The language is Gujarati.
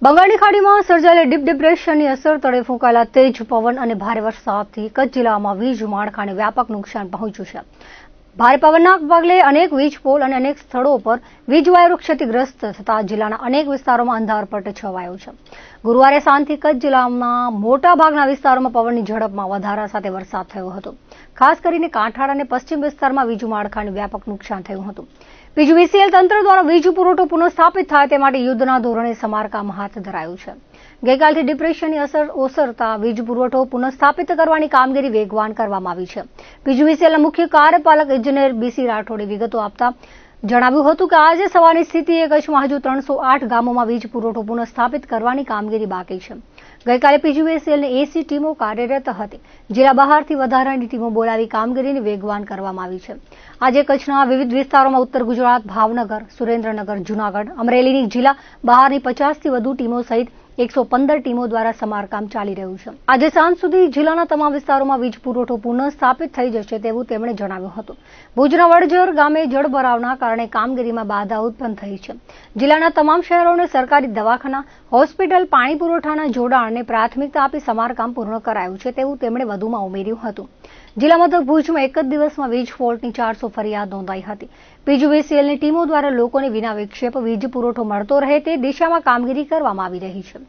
બંગાળની ખાડીમાં સર્જાયેલી ડીપ ડિપ્રેશનની અસર તળે ફૂંકાયેલા તેજ પવન અને ભારે વરસાદથી કચ્છ જિલ્લામાં વીજ માળખાને વ્યાપક નુકસાન પહોંચ્યું છે. ભારે પવનના પગલે અનેક વીજ પોલ અને અનેક સ્થળો પર વીજ વાયરો ક્ષતિગ્રસ્ત થતા જિલ્લાના અનેક વિસ્તારોમાં અંધારપટ છવાયો છે. ગુરુવારે સાંજથી કચ્છ જિલ્લામાં મોટા ભાગના વિસ્તારોમાં પવનની ઝડપમાં વધારા સાથે વરસાદ થયો હતો. ખાસ કરીને કાંઠાળ અને પશ્ચિમ વિસ્તારમાં વીજ માળખાને વ્યાપક નુકસાન થયું હતું. પીજીવીસીએલ તંત્ર દ્વારા વીજ પુરવઠો પુનઃસ્થાપિત થાય તે માટે યુદ્ધના ધોરણે સમારકામ હાથ ધરાયું છે. ગઈકાલથી ડિપ્રેશનની અસર ઓસરતા વીજ પુરવઠો પુનઃસ્થાપિત કરવાની કામગીરી વેગવાન કરવામાં આવી છે. પીજીવીસીએલના મુખ્ય કાર્યપાલક ઇજનેર બીસી રાઠોડે વિગતો આપતા જણાવ્યું હતું કે આજે સવારની સ્થિતિએ કચ્છમાં હજુ 308 ગામોમાં વીજ પુરવઠો પુનઃસ્થાપિત કરવાની કામગીરી બાકી છે. ગઈકાલે પીજીવીસીએલની 80 ટીમો કાર્યરત હતી. જિલ્લા બહારથી વધારાની ટીમો બોલાવી કામગીરીને વેગવાન કરવામાં આવી છે. આજે કચ્છના વિવિધ વિસ્તારોમાં ઉત્તર ગુજરાત, ભાવનગર, સુરેન્દ્રનગર, જૂનાગઢ, અમરેલીની જિલ્લા બહારની 50થી વધુ ટીમો સહિત 115 ટીમો દ્વારા સમારકામ ચાલી રહ્યું છે. આજે સાંજ સુધી જિલ્લાના તમામ વિસ્તારોમાં વીજ પુરવઠો પુનઃસ્થાપિત થઈ જશે તેવું તેમણે જણાવ્યું હતું. ભુજના વડજર ગામે જળભરાવના કારણે કામગીરીમાં બાધા ઉત્પન્ન થઈ છે. જિલ્લાના તમામ શહેરોને સરકારી દવાખાના, હોસ્પિટલ, પાણી પુરવઠાના જોડાણને પ્રાથમિકતા આપી સમારકામ પૂર્ણ કરાયું છે તેવું તેમણે વધુમાં ઉમેર્યું હતું. જિલ્લા મથક ભુજમાં એક જ દિવસમાં વીજ ફોલ્ટની 400 ફરિયાદ નોંધાઈ હતી. પીજીવીસીએલની ટીમો દ્વારા લોકોને વિના વિક્ષેપ વીજ પુરવઠો મળતો રહે તે દિશામાં કામગીરી કરવામાં આવી રહી છે.